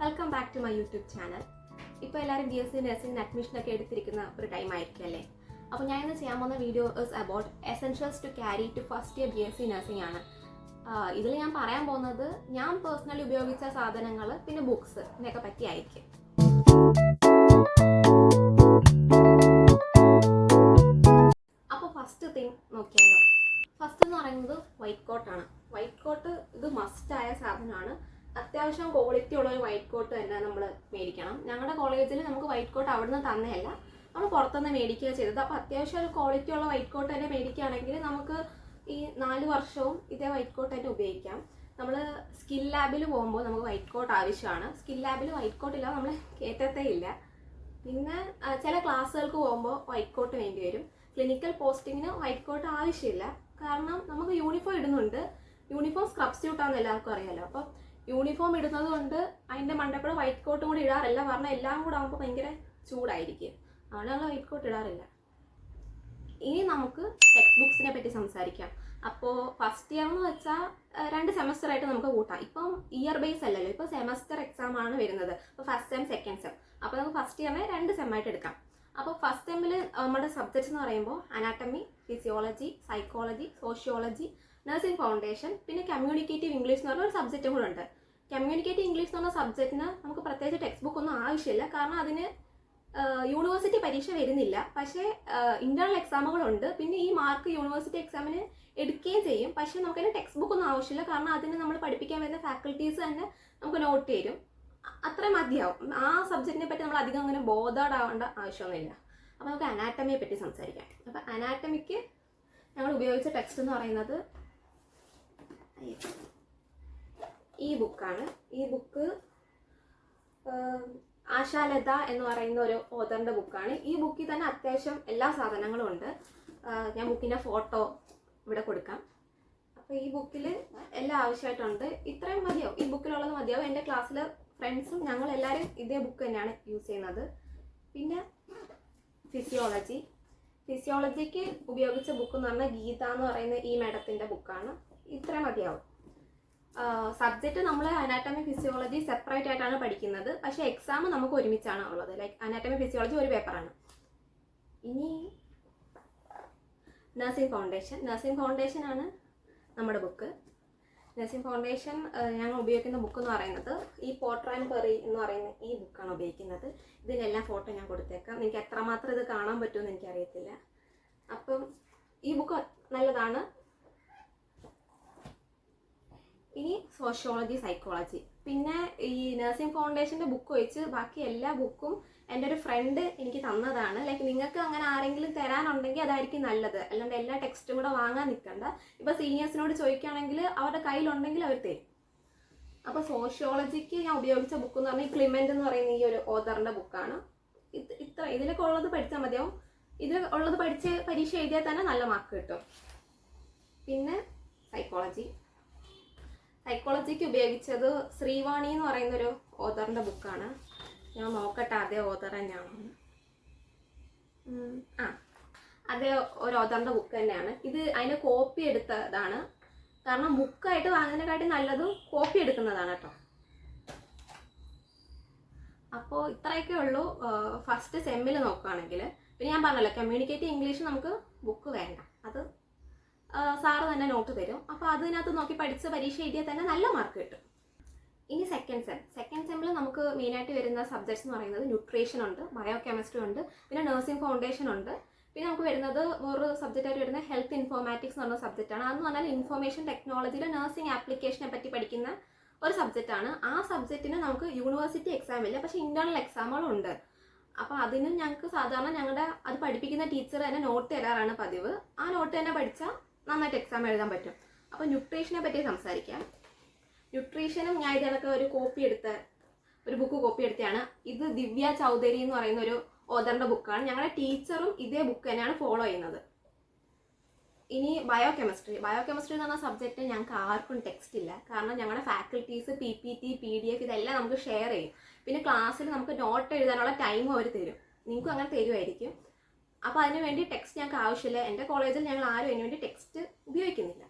Welcome back to my YouTube channel. ഇപ്പോൾ എല്ലാവരും BSc nursing അഡ്മിഷനൊക്കെ എടുത്തിരിക്കുന്ന ഒരു ടൈം ആയിരിക്കും അല്ലേ? അപ്പോൾ ഞാൻ ഇന്ന് ചെയ്യാൻ പോകുന്ന video is about essentials to carry to first year BSc nursing ആണ്. ഇതിൽ ഞാൻ പറയാൻ പോകുന്നത് ഞാൻ പേഴ്സണലി ഉപയോഗിച്ച സാധനങ്ങൾ പിന്നെ ബുക്സ് ഇതിനൊക്കെ പറ്റിയായിരിക്കും. അപ്പോൾ ഫസ്റ്റ് തിങ് നോക്കിയാലോ. ഫസ്റ്റ് എന്ന് പറയുന്നത് വൈറ്റ് കോട്ടാണ്. വൈറ്റ് കോട്ട് ഇത് മസ്റ്റായ സാധനമാണ്. അത്യാവശ്യം ക്വാളിറ്റി ഉള്ള ഒരു വൈറ്റ് കോട്ട് തന്നെ നമ്മൾ മേടിക്കണം. ഞങ്ങളുടെ കോളേജിൽ നമുക്ക് വൈറ്റ് കോട്ട് അവിടെ നിന്ന് തന്നെയല്ല, നമ്മൾ പുറത്തുനിന്ന് മേടിക്കുക ചെയ്തത്. അപ്പോൾ അത്യാവശ്യം ഒരു ക്വാളിറ്റി ഉള്ള വൈറ്റ് കോട്ട് തന്നെ മേടിക്കുകയാണെങ്കിൽ നമുക്ക് ഈ 4 വർഷവും ഇതേ വൈറ്റ് കോട്ട് തന്നെ ഉപയോഗിക്കാം. നമ്മൾ സ്കിൽ ലാബിൽ പോകുമ്പോൾ നമുക്ക് വൈറ്റ് കോട്ട് ആവശ്യമാണ്. സ്കിൽ ലാബിൽ വൈറ്റ് കോട്ട് ഇല്ലാതെ നമ്മൾ കയറ്റത്തേ ഇല്ല. പിന്നെ ചില ക്ലാസ്സുകൾക്ക് പോകുമ്പോൾ വൈറ്റ് കോട്ട് വേണ്ടി വരും. ക്ലിനിക്കൽ പോസ്റ്റിങ്ങിന് വൈറ്റ് കോട്ട് ആവശ്യമില്ല, കാരണം നമുക്ക് യൂണിഫോം ഇടുന്നുണ്ട്. യൂണിഫോം സ്ക്രബ് സ്യൂട്ടാണെന്ന് എല്ലാവർക്കും അറിയാമല്ലോ. അപ്പോൾ യൂണിഫോം ഇടുന്നത് കൊണ്ട് അതിൻ്റെ മണ്ടപ്പുറം വൈറ്റ് കോട്ടും കൂടി ഇടാറില്ല, കാരണം എല്ലാം കൂടെ ആകുമ്പോൾ ഭയങ്കര ചൂടായിരിക്കും. അവിടെ നമ്മൾ വൈറ്റ് കോട്ട് ഇടാറില്ല. ഇനി നമുക്ക് ടെക്സ്റ്റ് ബുക്സിനെ പറ്റി സംസാരിക്കാം. അപ്പോൾ ഫസ്റ്റ് ഇയർ എന്ന് വെച്ചാൽ 2 സെമസ്റ്ററായിട്ട് നമുക്ക് കൂട്ടാം. ഇപ്പം ഇയർ ബേസ് അല്ലല്ലോ, ഇപ്പോൾ സെമസ്റ്റർ എക്സാം ആണ് വരുന്നത്. അപ്പോൾ ഫസ്റ്റ് സെം സെക്കൻഡ് സെം. അപ്പോൾ നമുക്ക് ഫസ്റ്റ് ഇയറിനെ 2 സെമ്മായിട്ട് എടുക്കാം. അപ്പോൾ ഫസ്റ്റ് സെമ്മിൽ നമ്മുടെ സബ്ജക്ട്സ് എന്ന് പറയുമ്പോൾ anatomy, physiology, psychology, sociology, nursing foundation, പിന്നെ കമ്മ്യൂണിക്കേറ്റീവ് ഇംഗ്ലീഷ് എന്ന് പറഞ്ഞ ഒരു സബ്ജക്റ്റും കൂടെ ഉണ്ട്. കമ്മ്യൂണിക്കേറ്റീവ് ഇംഗ്ലീഷ് എന്ന് പറഞ്ഞ സബ്ജക്റ്റിന് നമുക്ക് പ്രത്യേകിച്ച് ടെക്സ്റ്റ് ബുക്ക് ഒന്നും ആവശ്യമില്ല, കാരണം അതിന് യൂണിവേഴ്സിറ്റി പരീക്ഷ വരുന്നില്ല. പക്ഷേ ഇന്റേണൽ എക്സാമുകളുണ്ട്. പിന്നെ ഈ മാർക്ക് യൂണിവേഴ്സിറ്റി എക്സാമിന് എടുക്കുകയും ചെയ്യും. പക്ഷേ നമുക്കതിന് ടെക്സ്റ്റ് ബുക്ക് ഒന്നും ആവശ്യമില്ല, കാരണം അതിന് നമ്മൾ പഠിപ്പിക്കാൻ വരുന്ന ഫാക്കൽറ്റീസ് തന്നെ നമുക്ക് നോട്ട് തരും. അത്രയും മതിയാവും. ആ സബ്ജക്റ്റിനെ പറ്റി നമ്മൾ അധികം അങ്ങനെ ബോധേഡ് ആവേണ്ട ആവശ്യമൊന്നുമില്ല. അപ്പോൾ നമുക്ക് അനാട്ടമിയെ പറ്റി സംസാരിക്കാം. അപ്പോൾ അനാട്ടമിക്ക് ഞങ്ങൾ ഉപയോഗിച്ച ടെക്സ്റ്റ് എന്ന് പറയുന്നത് ഈ ബുക്കാണ്. ഈ ബുക്ക് ആശാലത എന്ന് പറയുന്ന ഒരു ഓതറിൻ്റെ ബുക്കാണ്. ഈ ബുക്കിൽ തന്നെ അത്യാവശ്യം എല്ലാ സാധനങ്ങളും ഉണ്ട്. ഞാൻ ബുക്കിൻ്റെ ഫോട്ടോ ഇവിടെ കൊടുക്കാം. അപ്പോൾ ഈ ബുക്കിൽ എല്ലാം ആവശ്യമായിട്ടുണ്ട്. ഇത്രയും മതിയാവും, ഈ ബുക്കിലുള്ളത് മതിയാവും. എൻ്റെ ക്ലാസ്സിലെ ഫ്രണ്ട്സും ഞങ്ങളെല്ലാവരും ഇതേ ബുക്ക് തന്നെയാണ് യൂസ് ചെയ്യുന്നത്. പിന്നെ ഫിസിയോളജിക്ക് ഉപയോഗിച്ച ബുക്ക് എന്ന് പറഞ്ഞാൽ ഗീത എന്ന് പറയുന്ന ഈ മാഡത്തിൻ്റെ ബുക്കാണ്. ഇത്ര മതിയാവും. സബ്ജക്റ്റ് നമ്മൾ അനാട്ടമി ഫിസിയോളജി സെപ്പറേറ്റ് ആയിട്ടാണ് പഠിക്കുന്നത്, പക്ഷേ എക്സാം നമുക്ക് ഒരുമിച്ചാണ് ഉള്ളത്. ലൈക്ക് അനാട്ടമി ഫിസിയോളജി ഒരു പേപ്പറാണ്. ഇനി നഴ്സിംഗ് ഫൗണ്ടേഷൻ ആണ് നമ്മുടെ ബുക്ക്. നഴ്സിംഗ് ഫൗണ്ടേഷൻ ഞങ്ങൾ ഉപയോഗിക്കുന്ന ബുക്ക് എന്ന് പറയുന്നത് ഈ പോട്ടർ ആൻഡ് പെറി എന്ന് പറയുന്ന ഈ ബുക്കാണ് ഉപയോഗിക്കുന്നത്. ഇതിലെല്ലാം ഫോട്ടോ ഞാൻ കൊടുത്തേക്കാം. എനിക്ക് എത്രമാത്രം ഇത് കാണാൻ പറ്റുമെന്ന് എനിക്കറിയത്തില്ല. അപ്പം ഈ ബുക്ക് നല്ലതാണ്. ഇനി സോഷ്യോളജി, സൈക്കോളജി. പിന്നെ ഈ നഴ്സിംഗ് ഫൗണ്ടേഷൻ്റെ ബുക്ക് ഒഴിച്ച് ബാക്കി എല്ലാ ബുക്കും എൻ്റെ ഒരു ഫ്രണ്ട് എനിക്ക് തന്നതാണ്. ലൈക്ക് നിങ്ങൾക്ക് അങ്ങനെ ആരെങ്കിലും തരാനുണ്ടെങ്കിൽ അതായിരിക്കും നല്ലത്, അല്ലാണ്ട് എല്ലാ ടെക്സ്റ്റും കൂടെ വാങ്ങാൻ നിൽക്കണ്ട. ഇപ്പോൾ സീനിയേഴ്സിനോട് ചോദിക്കുകയാണെങ്കിൽ അവരുടെ കയ്യിലുണ്ടെങ്കിൽ അവർ തരും. അപ്പോൾ സോഷ്യോളജിക്ക് ഞാൻ ഉപയോഗിച്ച ബുക്ക് എന്ന് പറഞ്ഞാൽ ക്ലിമെൻ്റ് എന്ന് പറയുന്ന ഈ ഒരു ഓതറിൻ്റെ ബുക്കാണ്. ഇതിലൊക്കെ ഉള്ളത് പഠിച്ചാൽ മതിയാവും. ഇതിൽ ഉള്ളത് പഠിച്ച് പരീക്ഷ എഴുതിയാൽ തന്നെ നല്ല മാർക്ക് കിട്ടും. പിന്നെ സൈക്കോളജിക്ക് ഉപയോഗിച്ചത് ശ്രീവാണി എന്ന് പറയുന്നൊരു ഓതറിൻ്റെ ബുക്കാണ്. ഞാൻ നോക്കട്ടെ അതേ ഓതർ തന്നെയാണോ. അതേ ഒരു ഓതറിൻ്റെ ബുക്ക് തന്നെയാണ് ഇത്. അതിൻ്റെ കോപ്പി എടുത്തതാണ്, കാരണം ബുക്കായിട്ട് വാങ്ങുന്നതിനെക്കാട്ടി നല്ലത് കോപ്പി എടുക്കുന്നതാണ് കേട്ടോ. അപ്പോൾ ഇത്രയൊക്കെ ഉള്ളൂ ഫസ്റ്റ് സെമ്മിൽ നോക്കുകയാണെങ്കിൽ. പിന്നെ ഞാൻ പറഞ്ഞല്ലോ, കമ്മ്യൂണിക്കേറ്റീവ് ഇംഗ്ലീഷ് നമുക്ക് ബുക്ക് വേണ്ട, അത് സാറ് തന്നെ നോട്ട് തരും. അപ്പോൾ അതിനകത്ത് നോക്കി പഠിച്ച് പരീക്ഷ എഴുതിയാൽ തന്നെ നല്ല മാർക്ക് കിട്ടും. ഇനി സെക്കൻഡ് സെമ്മിൽ നമുക്ക് മെയിനായിട്ട് വരുന്ന സബ്ജക്ട്സ് എന്ന് പറയുന്നത് ന്യൂട്രീഷൻ ഉണ്ട്, ബയോ കെമിസ്ട്രി ഉണ്ട്, പിന്നെ നഴ്സിംഗ് ഫൗണ്ടേഷൻ ഉണ്ട്. പിന്നെ നമുക്ക് വരുന്നത് വേറൊരു സബ്ജക്റ്റായിട്ട് വരുന്നത് ഹെൽത്ത് ഇൻഫോർമാറ്റിക്സ് എന്ന് പറഞ്ഞ സബ്ജക്റ്റാണ്. അതെന്ന് പറഞ്ഞാൽ ഇൻഫർമേഷൻ ടെക്നോളജിയിലെ നഴ്സിംഗ് ആപ്ലിക്കേഷനെ പറ്റി പഠിക്കുന്ന ഒരു സബ്ജക്റ്റാണ്. ആ സബ്ജക്റ്റിന് നമുക്ക് യൂണിവേഴ്സിറ്റി എക്സാം ഇല്ല, പക്ഷേ ഇന്റേണൽ എക്സാമുകളും ഉണ്ട്. അപ്പോൾ അതിനും ഞങ്ങൾക്ക് സാധാരണ ഞങ്ങളുടെ അത് പഠിപ്പിക്കുന്ന ടീച്ചർ തന്നെ നോട്ട് തരാറാണ് പതിവ്. ആ നോട്ട് തന്നെ പഠിച്ചാൽ നന്നായിട്ട് എക്സാം എഴുതാൻ പറ്റും. അപ്പോൾ ന്യൂട്രീഷനെ പറ്റി സംസാരിക്കാം. ന്യൂട്രീഷനും ഞാൻ ഇതിനൊക്കെ ഒരു ബുക്ക് കോപ്പി എടുത്തതാണ്. ഇത് ദിവ്യ ചൗധരി എന്ന് പറയുന്ന ഒരു ഓതറിൻ്റെ ബുക്കാണ്. ഞങ്ങളുടെ ടീച്ചറും ഇതേ ബുക്ക് തന്നെയാണ് ഫോളോ ചെയ്യുന്നത്. ഇനി ബയോ കെമിസ്ട്രി എന്ന് പറഞ്ഞ സബ്ജക്റ്റ് ഞങ്ങൾക്ക് ആർക്കും ടെക്സ്റ്റ് ഇല്ല, കാരണം ഞങ്ങളുടെ ഫാക്കൽറ്റീസ് PPT PDF ഇതെല്ലാം നമുക്ക് ഷെയർ ചെയ്യും. പിന്നെ ക്ലാസ്സിൽ നമുക്ക് നോട്ട് എഴുതാനുള്ള ടൈമും അവർ തരും. നിങ്ങൾക്കും അങ്ങനെ തരുമായിരിക്കും. അപ്പോൾ അതിന് വേണ്ടി ടെക്സ്റ്റ് ഞങ്ങൾക്ക് ആവശ്യമില്ല. എൻ്റെ കോളേജിൽ ഞങ്ങൾ ആരും അതിന് വേണ്ടി ടെക്സ്റ്റ് ഉപയോഗിക്കുന്നില്ല.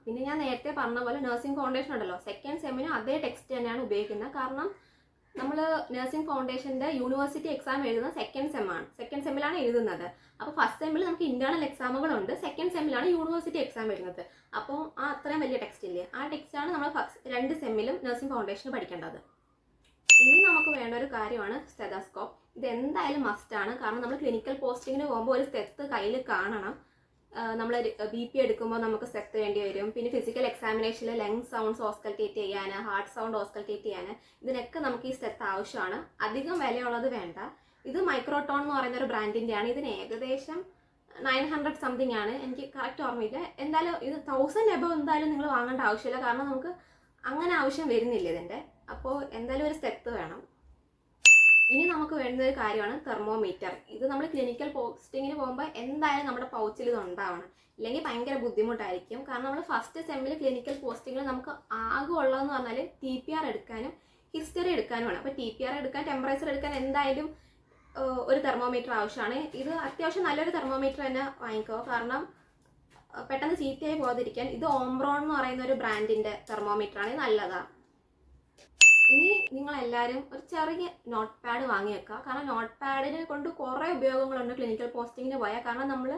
പിന്നെ ഞാൻ നേരത്തെ പറഞ്ഞ പോലെ നഴ്സിംഗ് ഫൗണ്ടേഷൻ ഉണ്ടല്ലോ, സെക്കൻഡ് സെമ്മിനും അതേ ടെക്സ്റ്റ് തന്നെയാണ് ഉപയോഗിക്കുന്നത്. കാരണം നമ്മൾ നഴ്സിംഗ് ഫൗണ്ടേഷൻ്റെ യൂണിവേഴ്സിറ്റി എക്സാം എഴുതുന്നത് സെക്കൻഡ് സെമ്മിലാണ് എഴുതുന്നത്. അപ്പോൾ ഫസ്റ്റ് സെമ്മിൽ നമുക്ക് ഇന്റേണൽ എക്സാമുകളുണ്ട്, സെക്കൻഡ് സെമ്മിലാണ് യൂണിവേഴ്സിറ്റി എക്സാം വരുന്നത്. അപ്പോൾ അത്രയും വലിയ ടെക്സ്റ്റ് ഇല്ലേ, ആ ടെക്സ്റ്റാണ് നമ്മൾ 2 സെമ്മിലും നഴ്സിംഗ് ഫൗണ്ടേഷന് പഠിക്കേണ്ടത്. ഇനി നമുക്ക് വേണ്ട ഒരു കാര്യമാണ് സ്റ്റെതസ്കോപ്പ്. ഇത് എന്തായാലും മസ്റ്റാണ്. കാരണം നമ്മൾ ക്ലിനിക്കൽ പോസ്റ്റിങ്ങിന് പോകുമ്പോൾ ഒരു സ്റ്റെത്ത് കയ്യിൽ കാണണം. നമ്മൾ BP എടുക്കുമ്പോൾ നമുക്ക് സ്റ്റെത്ത് വേണ്ടി വരും. പിന്നെ ഫിസിക്കൽ എക്സാമിനേഷനിൽ ലങ് സൗണ്ട്സ് ഓസ്കൾട്ടേറ്റ് ചെയ്യാൻ, ഹാർട്ട് സൗണ്ട് ഓസ്കൾട്ടേറ്റ് ചെയ്യാൻ, ഇതിനൊക്കെ നമുക്ക് ഈ സ്റ്റെത്ത് ആവശ്യമാണ്. അധികം വിലയുള്ളത് വേണ്ട. ഇത് മൈക്രോടോൺ എന്ന് പറയുന്ന ഒരു ബ്രാൻഡിൻ്റെയാണ്. ഇതിന് ഏകദേശം 900 സംതിങ് ആണ്, എനിക്ക് കറക്റ്റ് ഓർമ്മയില്ല. എന്തായാലും ഇത് 1000 എബവ് എന്തായാലും നിങ്ങൾ വാങ്ങേണ്ട ആവശ്യമില്ല. കാരണം നമുക്ക് അങ്ങനെ ആവശ്യം വരുന്നില്ല ഇതിൻ്റെ. അപ്പോൾ എന്തായാലും ഒരു സ്റ്റെത്ത് വേണം. ഇനി നമുക്ക് വേണ്ട ഒരു കാര്യമാണ് തെർമോമീറ്റർ. ഇത് നമ്മൾ ക്ലിനിക്കൽ പോസ്റ്റിങ്ങിന് പോകുമ്പോൾ എന്തായാലും നമ്മുടെ പൗച്ചിൽ ഇത് ഉണ്ടാവണം, ഇല്ലെങ്കിൽ ഭയങ്കര ബുദ്ധിമുട്ടായിരിക്കും. കാരണം നമ്മൾ ഫസ്റ്റ് സെമ്മിൽ ക്ലിനിക്കൽ പോസ്റ്റിങ്ങിൽ നമുക്ക് ആകെ ഉള്ളതെന്ന് പറഞ്ഞാൽ TPR എടുക്കാനും ഹിസ്റ്ററി എടുക്കാനുമാണ്. അപ്പോൾ TPR എടുക്കാൻ, ടെമ്പറേച്ചർ എടുക്കാൻ എന്തായാലും ഒരു തെർമോമീറ്റർ ആവശ്യമാണ്. ഇത് അത്യാവശ്യം നല്ലൊരു തെർമോമീറ്റർ തന്നെ വാങ്ങിക്കുക, കാരണം പെട്ടെന്ന് ചീത്തയായി പോകാതിരിക്കാൻ. ഇത് ഓംബ്രോൺ എന്ന് പറയുന്ന ഒരു ബ്രാൻഡിൻ്റെ തെർമോമീറ്ററാണ്, ഇത് നല്ലതാണ്. ഇനി നിങ്ങളെല്ലാവരും ഒരു ചെറിയ നോട്ട് പാഡ് വാങ്ങി വെക്കുക. കാരണം നോട്ട് പാഡിനെ കൊണ്ട് കുറേ ഉപയോഗങ്ങളുണ്ട് ക്ലിനിക്കൽ പോസ്റ്റിങ്ങിന് പോയാൽ. കാരണം നമ്മൾ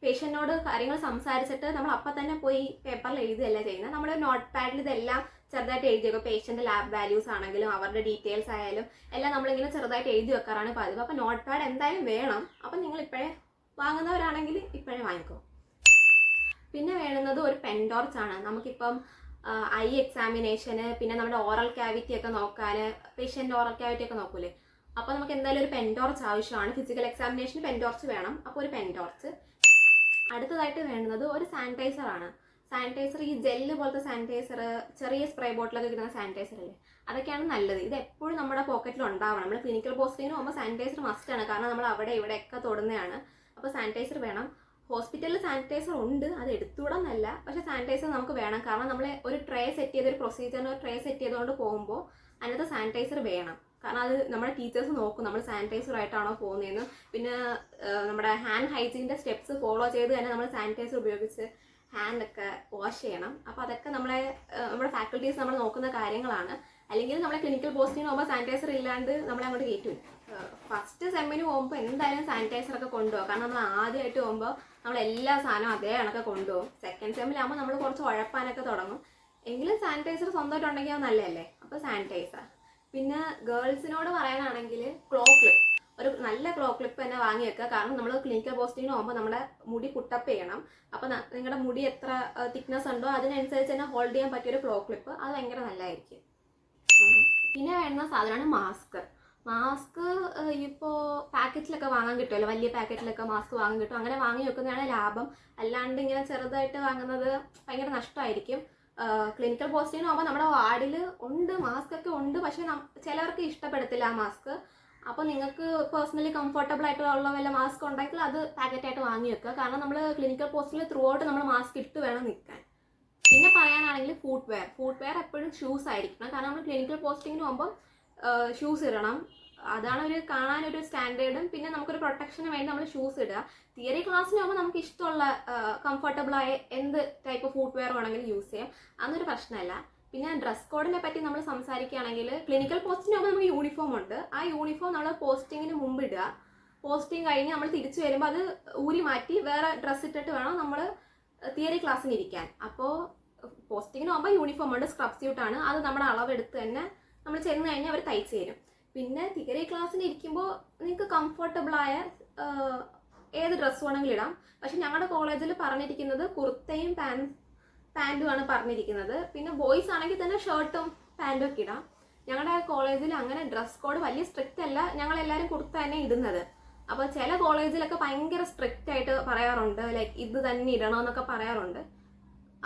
പേഷ്യൻറ്റിനോട് കാര്യങ്ങൾ സംസാരിച്ചിട്ട് നമ്മൾ അപ്പം തന്നെ പോയി പേപ്പറിൽ എഴുതുകയല്ല ചെയ്യുന്നത്. നമ്മൾ നോട്ട് പാഡിൽ ഇതെല്ലാം ചെറുതായിട്ട് എഴുതി വെക്കുക. പേഷ്യൻ്റെ ലാബ് വാല്യൂസ് ആണെങ്കിലും അവരുടെ ഡീറ്റെയിൽസ് ആയാലും എല്ലാം നമ്മളിങ്ങനെ ചെറുതായിട്ട് എഴുതി വെക്കാറാണ് പതിവ്. അപ്പോൾ നോട്ട് പാഡ് എന്തായാലും വേണം. അപ്പം നിങ്ങൾ ഇപ്പോഴേ വാങ്ങുന്നവരാണെങ്കിൽ ഇപ്പോഴേ വാങ്ങിക്കോ. പിന്നെ വേണ്ടുന്നത് ഒരു പെൻ ടോർച്ചാണ്. നമുക്കിപ്പം ഐ എക്സാമിനേഷന്, പിന്നെ നമ്മുടെ ഓറൽ ക്യാവിറ്റി ഒക്കെ നോക്കാൻ, പേഷ്യൻ്റ് ഓറൽ ക്യാവിറ്റി ഒക്കെ നോക്കൂലേ, അപ്പോൾ നമുക്ക് എന്തായാലും ഒരു പെൻ ടോർച്ച് ആവശ്യമാണ്. ഫിസിക്കൽ എക്സാമിനേഷന് പെൻ ടോർച്ച് വേണം. അപ്പോൾ ഒരു പെൻ ടോർച്ച്. അടുത്തതായിട്ട് വേണ്ടുന്നത് ഒരു സാനിറ്റൈസർ ആണ്. സാനിറ്റൈസർ, ഈ ജെല്ല് പോലത്തെ സാനിറ്റൈസർ, ചെറിയ സ്പ്രേ ബോട്ടിലൊക്കെ കിട്ടുന്ന സാനിറ്റൈസർ അല്ലേ, അതൊക്കെയാണ് നല്ലത്. ഇത് എപ്പോഴും നമ്മുടെ പോക്കറ്റിൽ ഉണ്ടാവണം. നമ്മൾ ക്ലിനിക്കൽ പോസ്റ്റിങ്ങിന് പോകുമ്പോൾ സാനിറ്റൈസർ മസ്റ്റാണ്. കാരണം നമ്മൾ അവിടെ ഇവിടെയൊക്കെ തൊടുന്നതാണ്. അപ്പോൾ സാനിറ്റൈസർ വേണം. ഹോസ്പിറ്റലിൽ സാനിറ്റൈസർ ഉണ്ട്, അത് എടുത്തുകൂടെന്നല്ല, പക്ഷേ സാനിറ്റൈസർ നമുക്ക് വേണം. കാരണം നമ്മൾ ഒരു ട്രേ സെറ്റ് ചെയ്ത്, ഒരു പ്രൊസീജിയറിന് ഒരു ട്രേ സെറ്റ് ചെയ്തുകൊണ്ട് പോകുമ്പോൾ അതിനകത്ത് സാനിറ്റൈസർ വേണം. കാരണം അത് നമ്മുടെ ടീച്ചേഴ്സ് നോക്കും നമ്മൾ സാനിറ്റൈസർ ആയിട്ടാണോ പോകുന്നതെന്ന്. പിന്നെ നമ്മുടെ ഹാൻഡ് ഹൈജീനിൻ്റെ സ്റ്റെപ്സ് ഫോളോ ചെയ്ത് തന്നെ നമ്മൾ സാനിറ്റൈസർ ഉപയോഗിച്ച് ഹാൻഡൊക്കെ വാഷ് ചെയ്യണം. അപ്പോൾ അതൊക്കെ നമ്മുടെ ഫാക്കൽറ്റീസ് നമ്മൾ നോക്കുന്ന കാര്യങ്ങളാണ്. അല്ലെങ്കിൽ നമ്മളെ ക്ലിനിക്കൽ പോസ്റ്റിങ്ങിന് പോകുമ്പോൾ സാനിറ്റൈസർ ഇല്ലാണ്ട് നമ്മളെ അങ്ങോട്ട് കയറ്റും. ഫസ്റ്റ് സെമ്മിന് പോകുമ്പോൾ എന്തായാലും സാനിറ്റൈസറൊക്കെ കൊണ്ടുപോകും. കാരണം നമ്മൾ ആദ്യമായിട്ട് പോകുമ്പോൾ നമ്മൾ എല്ലാ സാധനവും അതേ കണക്കെ കൊണ്ടുപോകും. സെക്കൻഡ് സെമ്മിലാകുമ്പോൾ നമ്മൾ കുറച്ച് ഉഴപ്പാനൊക്കെ തുടങ്ങും. എങ്കിലും സാനിറ്റൈസർ സ്വന്തമായിട്ടുണ്ടെങ്കിൽ അത് നല്ലതല്ലേ. അപ്പോൾ സാനിറ്റൈസർ. പിന്നെ ഗേൾസിനോട് പറയാനാണെങ്കിൽ ഒരു നല്ല ക്ലോ ക്ലിപ്പ് തന്നെ വാങ്ങി വെക്കുക. കാരണം നമ്മൾ ക്ലിനിക്കൽ പോസ്റ്റിങ്ങിന് പോകുമ്പോൾ നമ്മുടെ മുടി പുട്ടപ്പ് ചെയ്യണം. അപ്പോൾ നിങ്ങളുടെ മുടി എത്ര തിക്നെസ് ഉണ്ടോ അതിനനുസരിച്ച് തന്നെ ഹോൾഡ് ചെയ്യാൻ പറ്റിയൊരു ക്ലോ ക്ലിപ്പ്, അത് ഭയങ്കര നല്ലതായിരിക്കും. പിന്നെ വേണ്ടുന്ന സാധനമാണ് മാസ്ക്. ഇപ്പോൾ പാക്കറ്റിലൊക്കെ വാങ്ങാൻ കിട്ടുമല്ലോ, വലിയ പാക്കറ്റിലൊക്കെ മാസ്ക് വാങ്ങാൻ കിട്ടും. അങ്ങനെ വാങ്ങി വെക്കുന്നതാണ് ലാഭം. അല്ലാണ്ട് ഇങ്ങനെ ചെറുതായിട്ട് വാങ്ങുന്നത് ഭയങ്കര നഷ്ടമായിരിക്കും. ക്ലിനിക്കൽ പോസ്റ്റിങ്ങിന് പോകുമ്പോൾ നമ്മുടെ വാർഡിൽ ഉണ്ട്, മാസ്ക് ഒക്കെ ഉണ്ട്. പക്ഷേ ചിലവർക്ക് ഇഷ്ടപ്പെടത്തില്ല ആ മാസ്ക്. അപ്പോൾ നിങ്ങൾക്ക് പേഴ്സണലി കംഫർട്ടബിൾ ആയിട്ടുള്ള വല്ല മാസ്ക് ഉണ്ടെങ്കിൽ അത് പാക്കറ്റായിട്ട് വാങ്ങി വെക്കുക. കാരണം നമ്മൾ ക്ലിനിക്കൽ പോസ്റ്റിൽ ത്രൂ ഔട്ട് നമ്മൾ മാസ്ക് ഇട്ട് വേണം നിൽക്കാൻ. പിന്നെ പറയാനാണെങ്കിൽ ഫുട്വെയർ എപ്പോഴും ഷൂസ് ആയിരിക്കണം. കാരണം നമ്മൾ ക്ലിനിക്കൽ പോസ്റ്റിങ്ങിന് പോകുമ്പോൾ ഷൂസ് ഇടണം. അതാണ് കാണാനൊരു സ്റ്റാൻഡേർഡും. പിന്നെ നമുക്കൊരു പ്രൊട്ടക്ഷന് വേണ്ടി നമ്മൾ ഷൂസ് ഇടുക. തിയറി ക്ലാസ്സിന് പോകുമ്പോൾ നമുക്ക് ഇഷ്ടമുള്ള കംഫർട്ടബിളായ എന്ത് ടൈപ്പ് ഫുട്വെയർ വേണമെങ്കിലും യൂസ് ചെയ്യാം, അതൊരു പ്രശ്നമല്ല. പിന്നെ ഡ്രസ് കോഡിനെ പറ്റി നമ്മൾ സംസാരിക്കുകയാണെങ്കിൽ ക്ലിനിക്കൽ പോസ്റ്റിന് പോകുമ്പോൾ നമുക്ക് യൂണിഫോം ഉണ്ട്. ആ യൂണിഫോം നമ്മൾ പോസ്റ്റിങ്ങിന് മുമ്പ് ഇടുക. പോസ്റ്റിംഗ് കഴിഞ്ഞ് നമ്മൾ തിരിച്ചു വരുമ്പോൾ അത് ഊരി മാറ്റി വേറെ ഡ്രസ്സ് ഇട്ടിട്ട് വേണം നമ്മൾ തിയറി ക്ലാസ്സിന് ഇരിക്കാൻ. അപ്പോൾ പോസ്റ്റിങ്ങിന് പോകുമ്പോൾ യൂണിഫോം ഉണ്ട്, സ്ക്രബ് സ്യൂട്ടാണ്. അത് നമ്മുടെ അളവെടുത്ത് തന്നെ നമ്മൾ ചെന്ന് കഴിഞ്ഞാൽ അവർ തയ്ച്ച് തരും. പിന്നെ തിയറി ക്ലാസ്സിന് ഇരിക്കുമ്പോൾ നിങ്ങൾക്ക് കംഫർട്ടബിളായ ഏത് ഡ്രസ്സ് വേണമെങ്കിലും ഇടാം. പക്ഷെ ഞങ്ങളുടെ കോളേജിൽ പറഞ്ഞിരിക്കുന്നത് കുർത്തയും പാൻറ്റുമാണ് പറഞ്ഞിരിക്കുന്നത്. പിന്നെ ബോയ്സ് ആണെങ്കിൽ തന്നെ ഷർട്ടും പാൻറ്റും ഒക്കെ ഇടാം. ഞങ്ങളുടെ കോളേജിൽ അങ്ങനെ ഡ്രസ് കോഡ് വലിയ സ്ട്രിക്റ്റ് അല്ല, ഞങ്ങളെല്ലാവരും കുർത്ത തന്നെ ഇടുന്നത്. അപ്പോൾ ചില കോളേജിലൊക്കെ ഭയങ്കര സ്ട്രിക്റ്റ് ആയിട്ട് പറയാറുണ്ട്, ലൈക്ക് ഇത് തന്നെ ഇടണമെന്നൊക്കെ പറയാറുണ്ട്.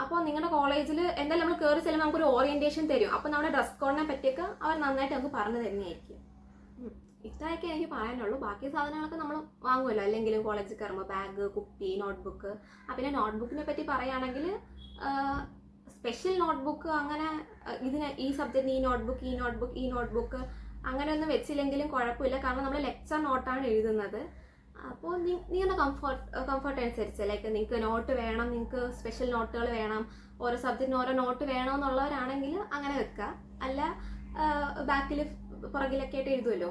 അപ്പോൾ നിങ്ങളുടെ കോളേജിൽ എന്തായാലും നമ്മൾ കയറി ചെല്ലുമ്പോൾ നമുക്കൊരു ഓറിയൻറ്റേഷൻ തരും. അപ്പോൾ നമ്മുടെ ഡ്രസ് കോഡിനെ പറ്റിയൊക്കെ അവർ നന്നായിട്ട് നമുക്ക് പറഞ്ഞു തരുന്നതായിരിക്കും. ഇത്രയൊക്കെ എനിക്ക് പറയാനുള്ളൂ. ബാക്കി സാധനങ്ങളൊക്കെ നമ്മൾ വാങ്ങുമല്ലോ അല്ലെങ്കിലും കോളേജിൽ കയറുമ്പോൾ, ബാഗ്, കുപ്പി, നോട്ട്ബുക്ക്. പിന്നെ നോട്ട്ബുക്കിനെ പറ്റി പറയുകയാണെങ്കിൽ സ്പെഷ്യൽ നോട്ട്ബുക്ക് അങ്ങനെ ഈ സബ്ജക്റ്റിന് ഈ നോട്ട്ബുക്ക് അങ്ങനെയൊന്നും വെച്ചില്ലെങ്കിലും കുഴപ്പമില്ല. കാരണം നമ്മൾ ലെക്ചർ നോട്ടാണ് എഴുതുന്നത്. അപ്പോൾ നിങ്ങളുടെ കംഫർട്ട് അനുസരിച്ച്, ലൈക്ക് നിങ്ങൾക്ക് നോട്ട് വേണം, നിങ്ങൾക്ക് സ്പെഷ്യൽ നോട്ടുകൾ വേണം, ഓരോ സബ്ജക്റ്റിന് ഓരോ നോട്ട് വേണമെന്നുള്ളവരാണെങ്കിൽ അങ്ങനെ വെക്കുക. അല്ല ബാക്കിൽ പുറകിലൊക്കെ ആയിട്ട് എഴുതുമല്ലോ,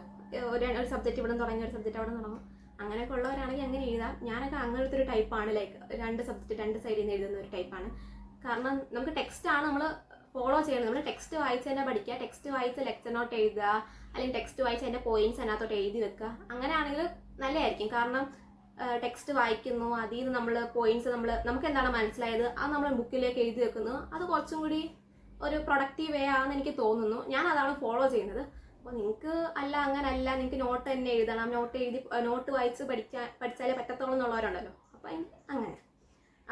ഒരു സബ്ജക്റ്റ് ഇവിടെ തുടങ്ങി ഒരു സബ്ജക്റ്റ് അവിടെ തുടങ്ങും, അങ്ങനെയൊക്കെ ഉള്ളവരാണെങ്കിൽ അങ്ങനെ എഴുതാം. ഞാനൊക്കെ അങ്ങനത്തെ ഒരു ടൈപ്പാണ്, ലൈക്ക് 2 സബ്ജക്റ്റ് 2 സൈഡിൽ നിന്ന് എഴുതുന്ന ഒരു ടൈപ്പാണ്. കാരണം നമുക്ക് ടെക്സ്റ്റാണ് നമ്മൾ ഫോളോ ചെയ്യണം. നമ്മൾ ടെക്സ്റ്റ് വായിച്ച് തന്നെ പഠിക്കുക, ടെക്സ്റ്റ് വായിച്ച് ലെക്ചർ നോട്ട് എഴുതുക, അല്ലെങ്കിൽ ടെക്സ്റ്റ് വായിച്ച് അതിൻ്റെ പോയിന്റ്സ് അതിനകത്തോട്ട് എഴുതി വെക്കുക. അങ്ങനെയാണെങ്കിൽ നല്ലതായിരിക്കും. കാരണം ടെക്സ്റ്റ് വായിക്കുന്നു, അതിൽ നിന്ന് നമ്മൾ പോയിന്റ്സ് നമുക്ക് എന്താണ് മനസ്സിലായത് അത് നമ്മൾ ബുക്കിലേക്ക് എഴുതി വെക്കുന്നു. അത് കുറച്ചും കൂടി ഒരു പ്രൊഡക്റ്റീവ് വേ ആണെന്ന് എനിക്ക് തോന്നുന്നു. ഞാൻ അതാണ് ഫോളോ ചെയ്യുന്നത്. അപ്പോൾ നിങ്ങൾക്ക് അങ്ങനല്ല, നിങ്ങൾക്ക് നോട്ട് തന്നെ എഴുതണം, നോട്ട് വായിച്ച് പഠിച്ചാലേ പറ്റത്തുള്ളൂ എന്നുള്ളവരുണ്ടല്ലോ. അപ്പം അങ്ങനെ.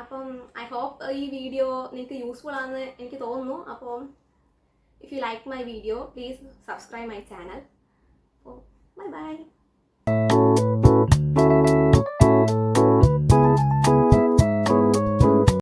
അപ്പം ഐ ഹോപ്പ് ഈ വീഡിയോ നിങ്ങൾക്ക് യൂസ്ഫുൾ ആണെന്ന് എനിക്ക് തോന്നുന്നു. അപ്പം if you like my video please subscribe my channel. അപ്പോൾ ബൈ ബൈ.